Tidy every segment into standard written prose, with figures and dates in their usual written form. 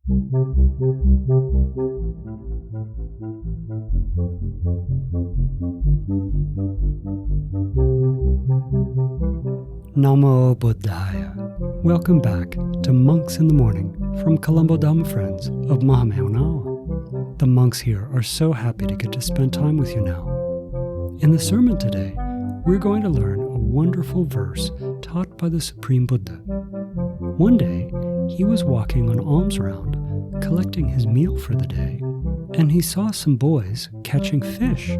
Namo Buddhaya. Welcome back to Monks in the Morning from Colombo Dhamma Friends of Mahameonao. The monks here are so happy to get to spend time with you now. In the sermon today, we're going to learn a wonderful verse taught by the Supreme Buddha. One day, he was walking on alms round, collecting his meal for the day, and he saw some boys catching fish.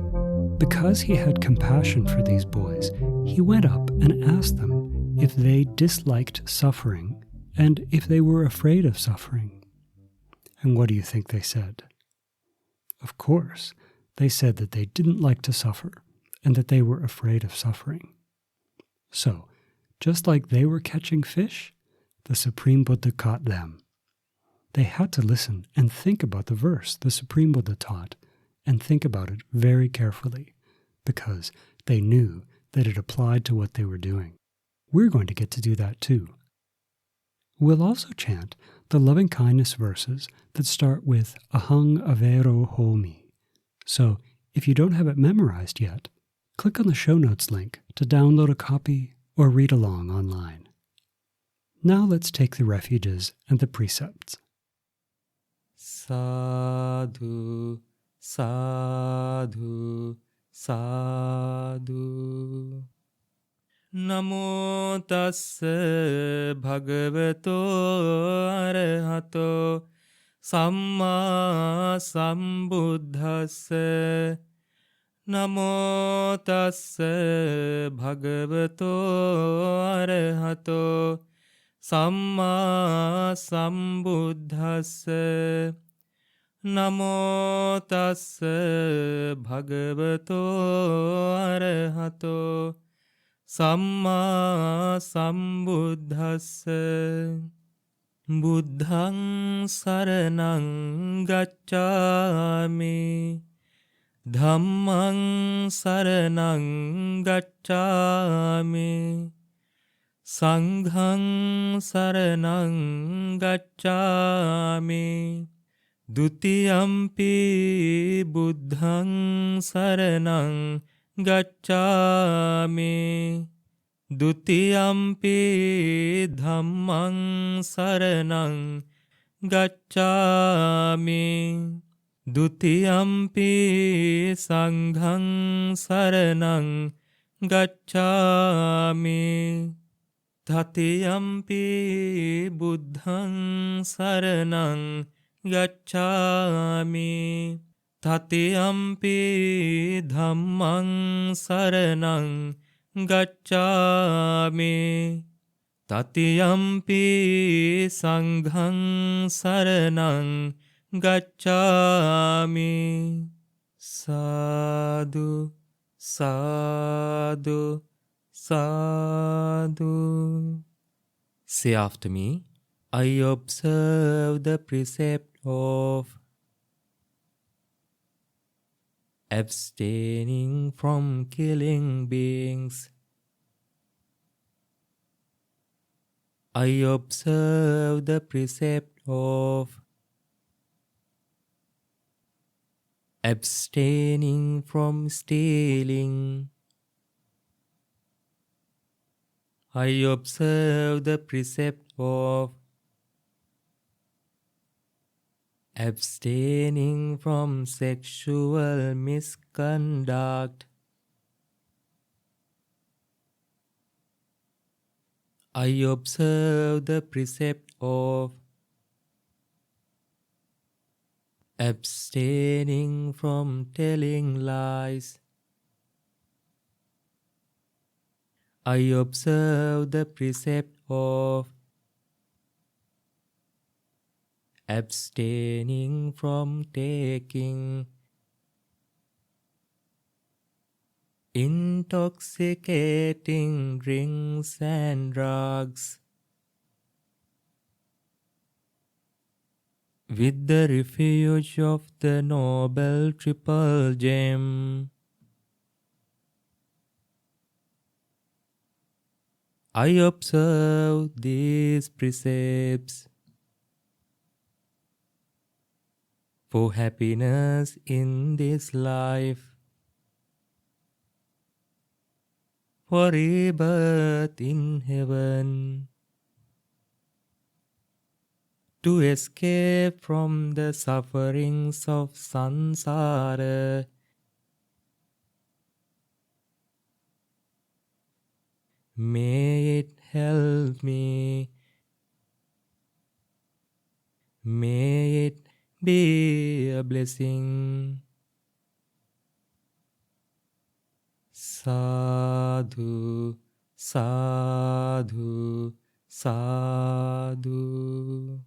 Because he had compassion for these boys, he went up and asked them if they disliked suffering and if they were afraid of suffering. And what do you think they said? Of course, they said that they didn't like to suffer and that they were afraid of suffering. So, just like they were catching fish, the Supreme Buddha caught them. They had to listen and think about the verse the Supreme Buddha taught and think about it very carefully because they knew that it applied to what they were doing. We're going to get to do that too. We'll also chant the loving-kindness verses that start with Ahang Avero Homi. So, if you don't have it memorized yet, click on the show notes link to download a copy or read along online. Now let's take the refuges and the precepts. Sadhu, sadhu, sadhu. Namo tassa bhagavato arahato samma sambuddhassa. Namo tassa bhagavato arahato samma sambuddhassa. Namo tassa bhagavato arahato samma sambuddhassa. Buddhaṃ saraṇaṃ gacchāmi. Dhammaṃ saraṇaṃ gacchāmi. Saṅghaṃ saraṇaṃ gacchāmi. Dutiyampi buddhaṃ saraṇaṃ gacchāmi. Dutiyampi dhammaṃ saraṇaṃ gacchāmi. Dutiyampi saṅghaṃ saraṇaṃ gacchāmi. Tatiyampi buddhaṃ saraṇaṃ gacchāmi. Tatiyampi dhammaṃ saraṇaṃ gacchāmi. Tatiyampi saṅghaṃ saraṇaṃ gacchāmi. Sadhu, sadhu, sadhu. Say after me, I observe the precept of abstaining from killing beings. I observe the precept of abstaining from stealing. I observe the precept of abstaining from sexual misconduct. I observe the precept of abstaining from telling lies. I observe the precept of abstaining from taking intoxicating drinks and drugs. With the refuge of the Noble Triple Gem, I observe these precepts. for happiness in this life, for rebirth in heaven, to escape from the sufferings of samsara. May it help me. May it be a blessing. Sadhu, sadhu, sadhu.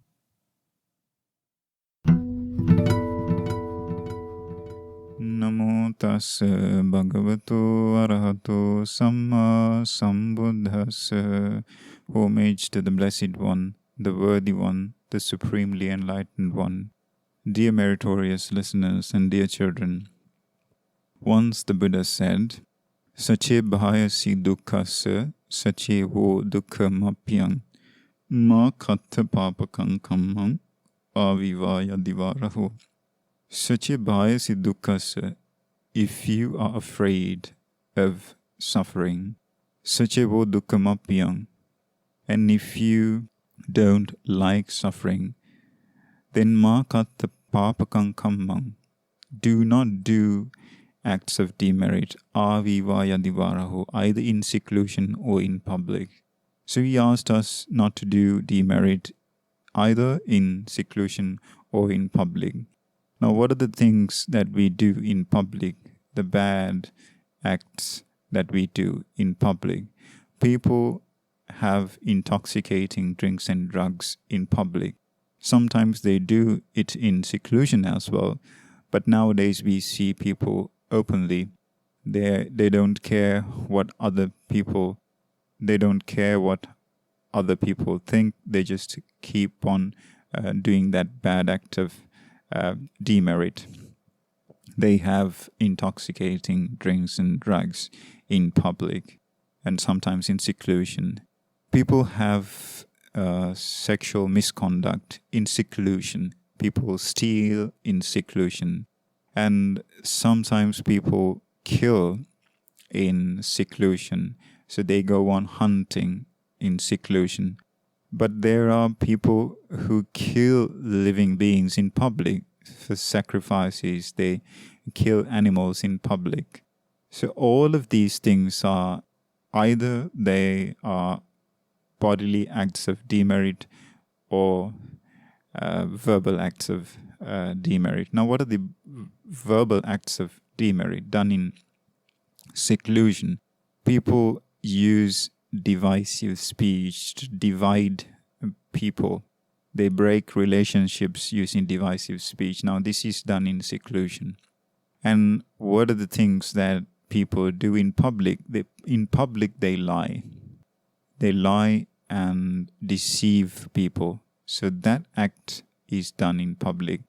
Namo tassa bhagavato arahato samma sambuddhassa. Homage to the Blessed One, the Worthy One, the Supremely Enlightened One. Dear meritorious listeners and dear children, once the Buddha said, Sache bhayasi dukkhassa, sache vo dukkhamapyang, ma katha papakang kammam, avivaya divaraho. Sache bhayasi dukkhassa, if you are afraid of suffering, sache vo dukkhamapyang, and if you don't like suffering, then ma katha papakang kammam, do not do acts of demerit, avivaya divaraho, either in seclusion or in public. So he asked us not to do demerit either in seclusion or in public. Now, what are the things that we do in public, the bad acts that we do in public? People have intoxicating drinks and drugs in public. Sometimes they do it in seclusion as well, but nowadays we see people openly. They don't care what other people, they don't care what other people think. They just keep on doing that bad act of demerit. They have intoxicating drinks and drugs in public and sometimes in seclusion. People have sexual misconduct in seclusion. People steal in seclusion. And sometimes people kill in seclusion. So they go on hunting in seclusion. But there are people who kill living beings in public for sacrifices. They kill animals in public. So all of these things are either they are bodily acts of demerit or verbal acts of demerit. Now, what are the verbal acts of demerit done in seclusion? People use divisive speech to divide people. They break relationships using divisive speech. Now, this is done in seclusion. And what are the things that people do in public? In public, they lie. They lie and deceive people. So that act is done in public.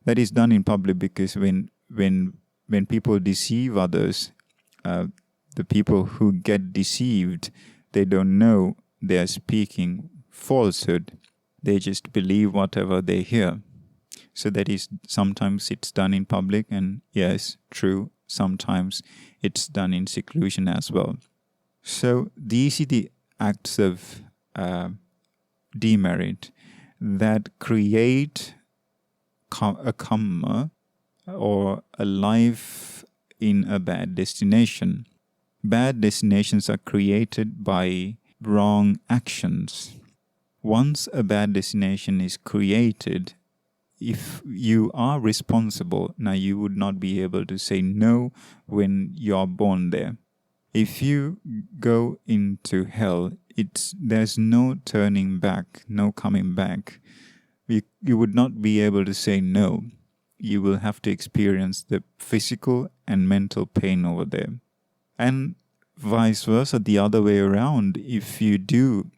That is done in public because when people deceive others, the people who get deceived, they don't know they are speaking falsehood. They just believe whatever they hear. So that is, sometimes it's done in public, and yes, true, sometimes it's done in seclusion as well. So these are the acts of demerit that create a karma or a life in a bad destination. Bad destinations are created by wrong actions. Once a bad destination is created, if you are responsible, now you would not be able to say no when you are born there. If you go into hell, there's no turning back, no coming back. You would not be able to say no. You will have to experience the physical and mental pain over there. And vice versa, the other way around. If you do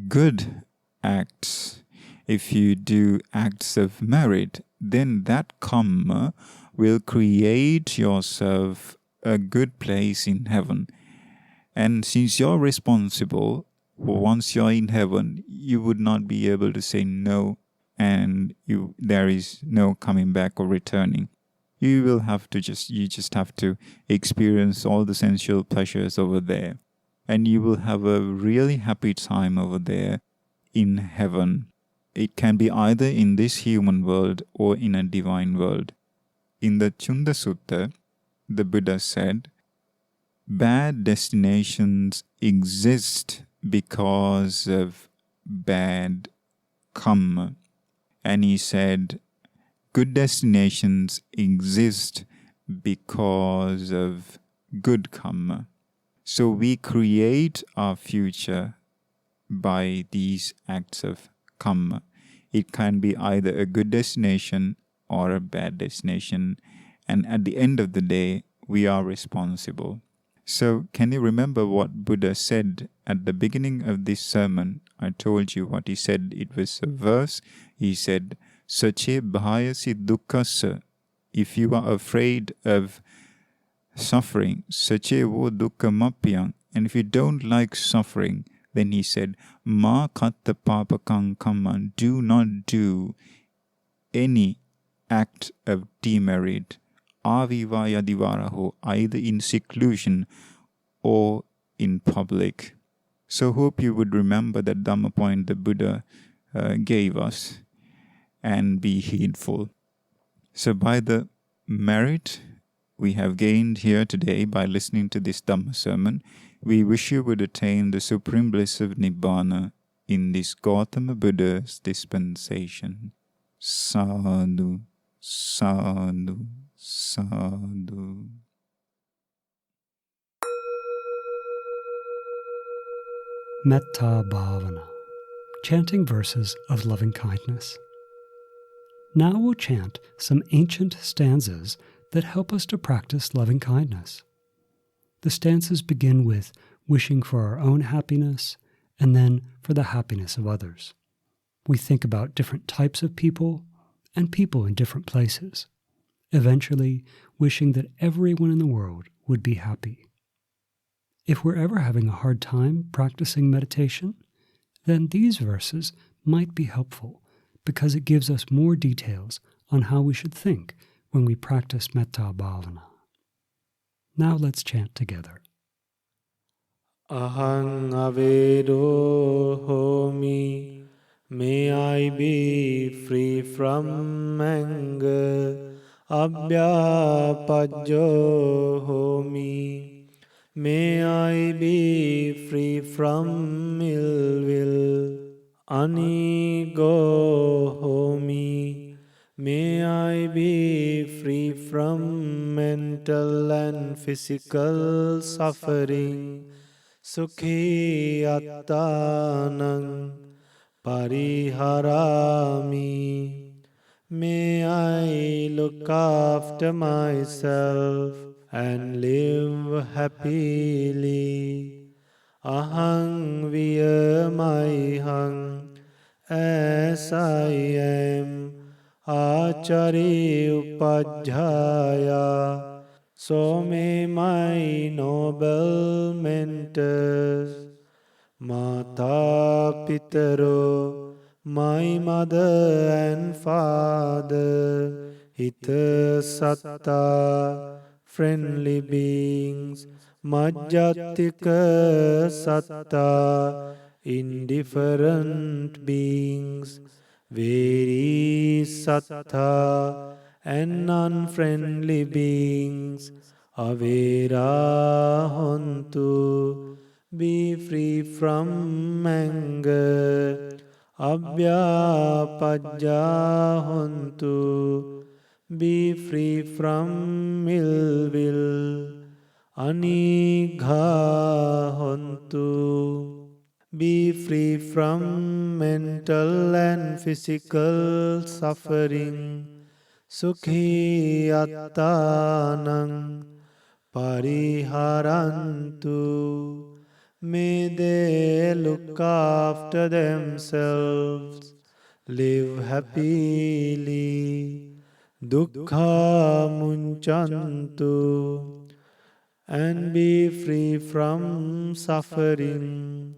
good acts, if you do acts of merit, then that karma will create yourself a good place in heaven. And since you're responsible, once you're in heaven, you would not be able to say no and there is no coming back or returning. You just have to experience all the sensual pleasures over there, and you will have a really happy time over there in heaven. It can be either in this human world or in a divine world. In the Chunda Sutta, the Buddha said, bad destinations exist because of bad karma. And he said, good destinations exist because of good karma. So we create our future by these acts of karma. It can be either a good destination or a bad destination. And at the end of the day, we are responsible. So can you remember what Buddha said at the beginning of this sermon? I told you what he said. It was a verse. He said, Sache bhayasi dukkhasa. If you are afraid of suffering, sache wo dukkhamapyang. And if you don't like suffering, then he said, ma katta papakang kamman. Do not do any act of demerit. Avivaya divaraho, either in seclusion or in public. So hope you would remember that Dhamma point the Buddha gave us and be heedful. So by the merit we have gained here today by listening to this Dhamma sermon, we wish you would attain the supreme bliss of Nibbana in this Gautama Buddha's dispensation. Sadhu, sadhu, sadhu. Metta Bhavana, chanting verses of loving kindness. Now we'll chant some ancient stanzas that help us to practice loving kindness. The stanzas begin with wishing for our own happiness and then for the happiness of others. We think about different types of people and people in different places, eventually wishing that everyone in the world would be happy. If we're ever having a hard time practicing meditation, then these verses might be helpful because it gives us more details on how we should think when we practice Metta Bhavana. Now let's chant together. Ahang avedo homi. May I be free from anger. Abhyapajjo homi. May I be free from ill will. Anigo homi. May I be free from mental and physical suffering. Sukhi attanang pariharami. May I look after myself and live happily. Ahang viyamaihang, as I am. Achari upajjhaya, so may my noble mentors. Mata pitaro, my mother and father. Hita satta, friendly beings. Majjatika satta, indifferent beings. Very sattha, and unfriendly beings. Avera hontu, be free from anger. Abhyapajja hontu, be free from ill will. Anigha hontu, be free from mental and physical suffering. Sukhi attanang pariharantu. May they look after themselves, live happily. Dukkha munchantu, and be free from suffering.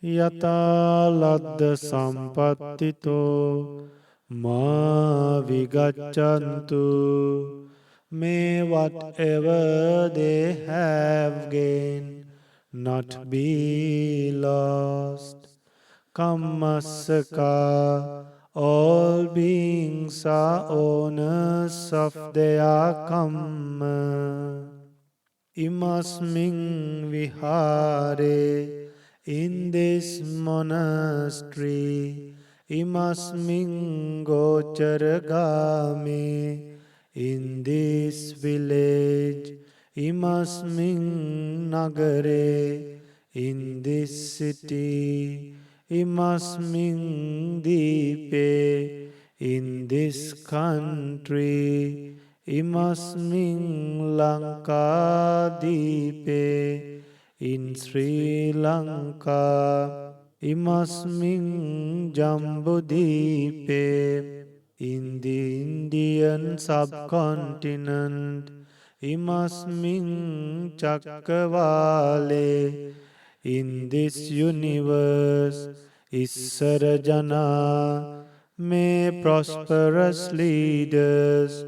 Yata ladda sampattito ma vigachantu. May whatever they have gained not be lost. Kammasaka, all beings are owners of their kamma. Imasmin vihare, in this monastery. Imasmin gocharagame, in this village. Imasmin nagare, in this city. Imasmin deepe, in this country. Imasmin Lankadeepe, in Sri Lanka. Imasmin Jambudeepe, in the Indian subcontinent. Imasmin Chakkavale, in this universe. Issarajana, may prosperous leaders.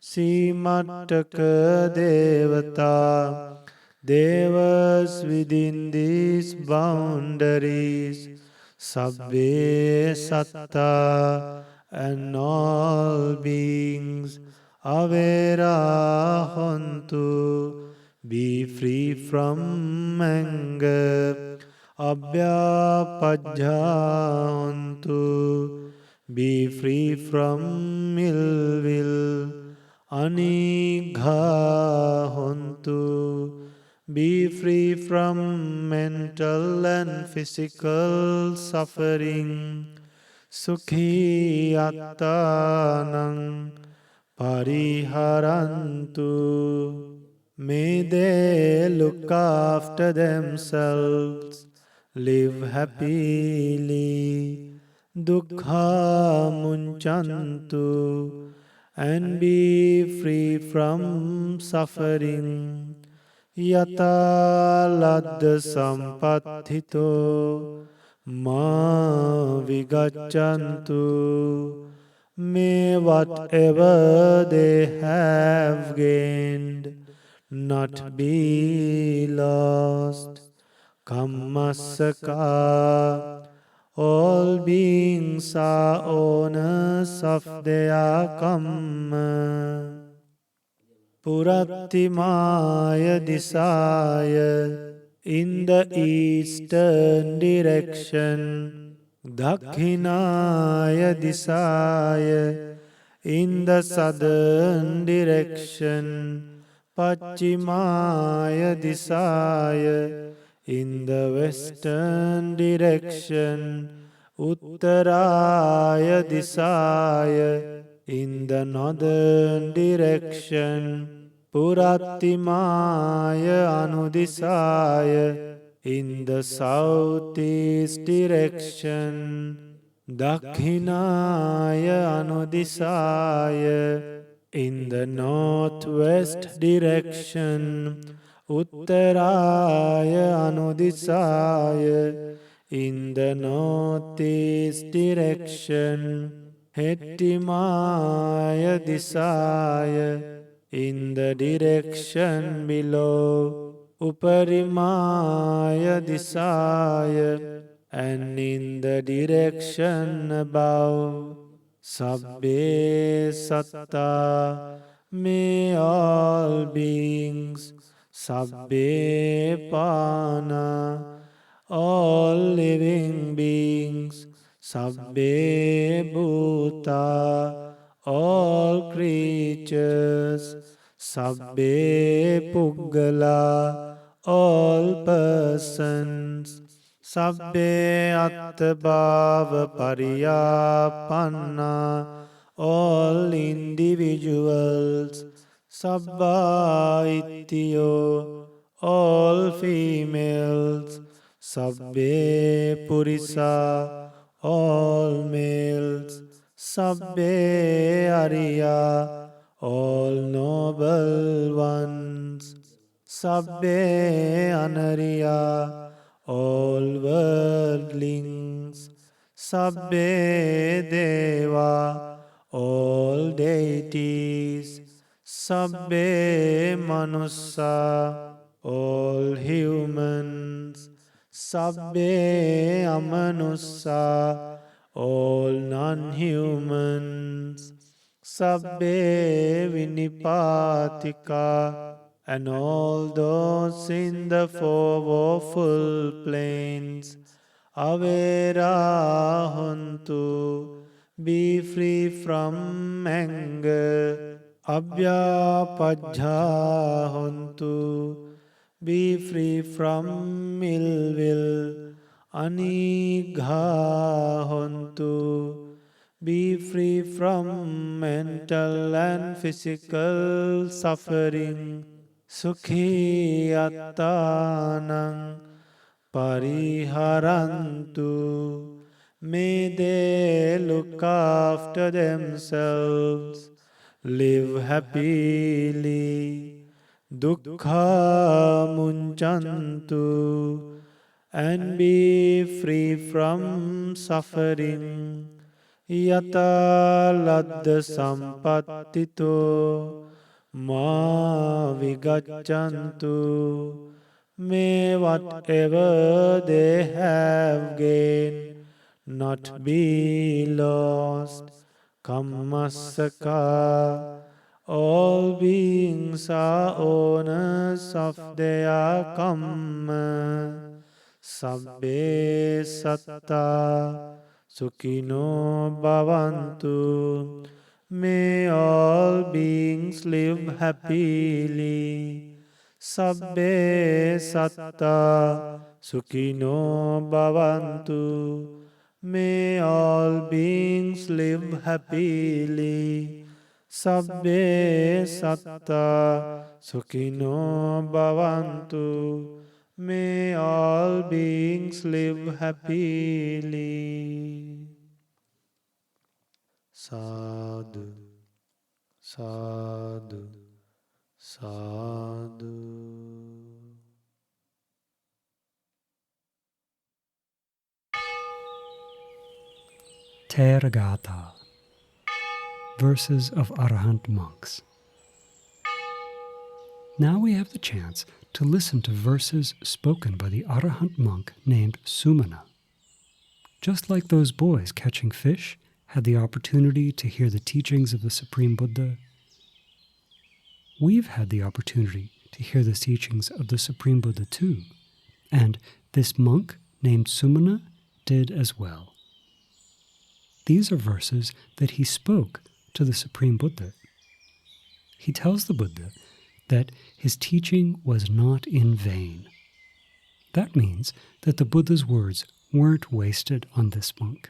Simattaka Devata, Devas within these boundaries. Sabbe Satta, and all beings. Avera Hontu, be free from anger. Abhyapajhantu, be free from ill will. Anigha, be free from mental and physical suffering. Sukhi attanang pariharantu, may they look after themselves, live happily. Dukkha munchantu, and be free from suffering. Yata ladda sampathito, ma vigachantu, may whatever they have gained not be lost. Kammasaka, all beings are owners of their kamma. Purattimaya Disaya, in the eastern direction. Dakhinaya Disaya, in the southern direction. Pachimaya Disaya, in the western direction. Uttaraya Disaya, in the northern direction. Purattimaya Anudisaya, in the southeast direction. Dakhinaya Anudisaya, in the northwest direction. Uttaraya Anudisaya, in the northeast direction. Hettimaya Disaya, in the direction below. Uparimaya Disaya, and in the direction above. Sabbe Satta, may all beings. Sabbe Pana, all living beings. Sabbe Bhuta, all creatures. Sabbe Puggala, all persons. Sabbe Attabhava Pariyapanna, all individuals. Sabba Ittiyo, all females. Sabbe Purisa, all males. Sabbe Ariya, all noble ones. Sabbe Anariya, all worldlings. Sabbe Deva, all deities, Sabbe Manussa, all humans, Sabbe Amanussa, all non-humans, Sabbe Vinipatika, and all those in the four woeful plains, Avera Huntu, be free from anger, Abhyapajja Huntu, be free from ill will, Anigha Huntu, be free from mental and physical suffering, Sukhi Attanang, Pariharantu, may they look after themselves, live happily, Dukkha Munchantu, and be free from suffering, Yata Ladda Sampattito, Ma Vigachantu, may whatever they have gained not be lost. Kammasaka, all beings are owners of their kamma. Sabbe satta, Sukhino bhavantu, may all beings live happily. Sabbe satta, Sukhino bhavantu, may all beings live happily. Sabbe satta, Sukhino bhavantu, may all beings live happily. Sadhu, sadhu, sadhu. Teragata, Verses of Arahant Monks. Now we have the chance to listen to verses spoken by the Arahant monk named Sumana. Just like those boys catching fish had the opportunity to hear the teachings of the Supreme Buddha, we've had the opportunity to hear the teachings of the Supreme Buddha too, and this monk named Sumana did as well. These are verses that he spoke to the Supreme Buddha. He tells the Buddha that his teaching was not in vain. That means that the Buddha's words weren't wasted on this monk,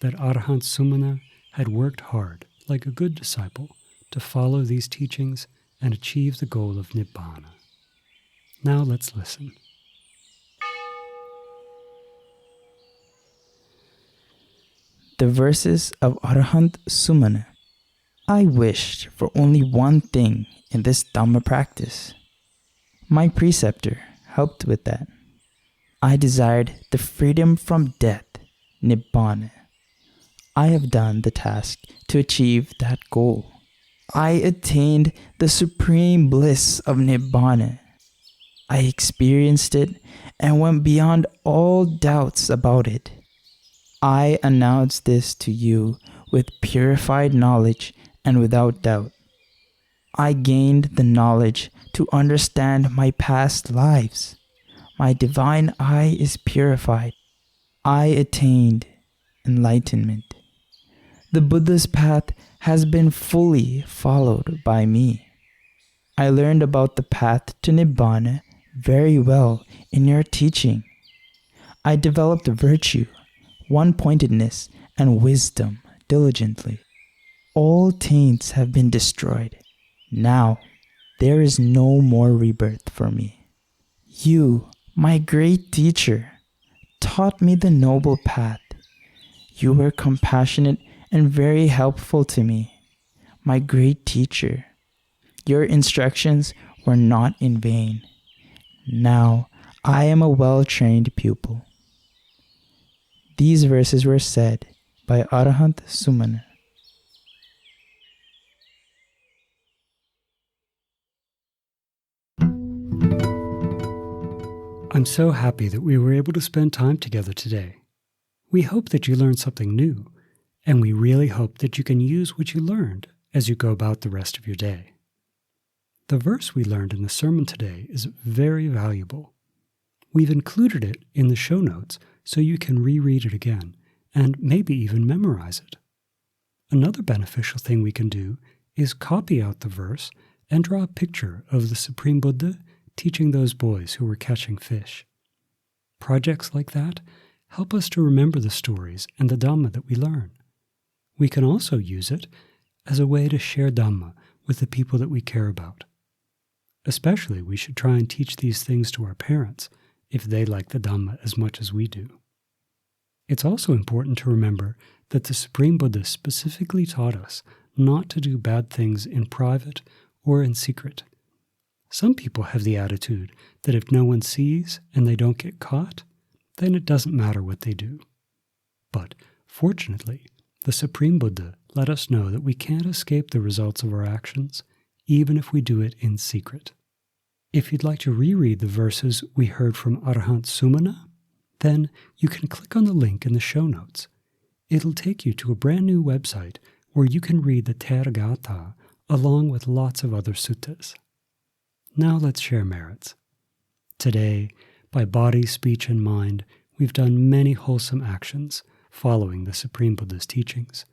that Arahant Sumana had worked hard, like a good disciple, to follow these teachings and achieve the goal of Nibbana. Now let's listen. The verses of Arahant Sumana. I wished for only one thing in this Dhamma practice. My preceptor helped with that. I desired the freedom from death, Nibbana. I have done the task to achieve that goal. I attained the supreme bliss of Nibbana. I experienced it and went beyond all doubts about it. I announce this to you with purified knowledge and without doubt. I gained the knowledge to understand my past lives. My divine eye is purified. I attained enlightenment. The Buddha's path has been fully followed by me. I learned about the path to Nibbana very well in your teaching. I developed virtue, one-pointedness, and wisdom diligently. All taints have been destroyed. Now, there is no more rebirth for me. You, my great teacher, taught me the noble path. You were compassionate and very helpful to me. My great teacher, your instructions were not in vain. Now, I am a well-trained pupil. These verses were said by Arahant Sumana. I'm so happy that we were able to spend time together today. We hope that you learned something new, and we really hope that you can use what you learned as you go about the rest of your day. The verse we learned in the sermon today is very valuable. We've included it in the show notes so you can reread it again and maybe even memorize it. Another beneficial thing we can do is copy out the verse and draw a picture of the Supreme Buddha teaching those boys who were catching fish. Projects like that help us to remember the stories and the Dhamma that we learn. We can also use it as a way to share Dhamma with the people that we care about. Especially, we should try and teach these things to our parents if they like the Dhamma as much as we do. It's also important to remember that the Supreme Buddha specifically taught us not to do bad things in private or in secret. Some people have the attitude that if no one sees and they don't get caught, then it doesn't matter what they do. But fortunately, the Supreme Buddha let us know that we can't escape the results of our actions, even if we do it in secret. If you'd like to reread the verses we heard from Arahant Sumana, then you can click on the link in the show notes. It'll take you to a brand new website where you can read the Theragatha along with lots of other suttas. Now let's share merits. Today, by body, speech, and mind, we've done many wholesome actions following the Supreme Buddha's teachings.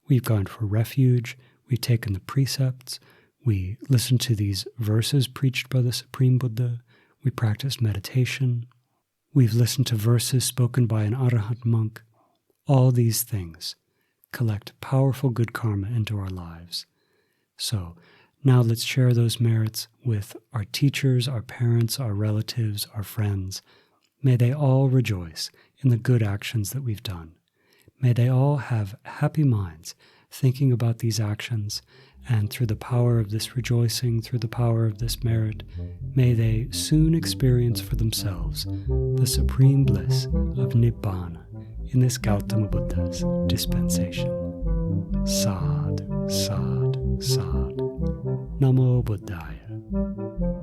We've gone for refuge, we've taken the precepts, we listened to these verses preached by the Supreme Buddha, we practiced meditation, we've listened to verses spoken by an Arahant monk. All these things collect powerful good karma into our lives. So, now let's share those merits with our teachers, our parents, our relatives, our friends. May they all rejoice in the good actions that we've done. May they all have happy minds thinking about these actions, and through the power of this rejoicing, through the power of this merit, may they soon experience for themselves the supreme bliss of Nibbana in this Gautama Buddha's dispensation. Sad, sad, sad. Namo Buddhaya.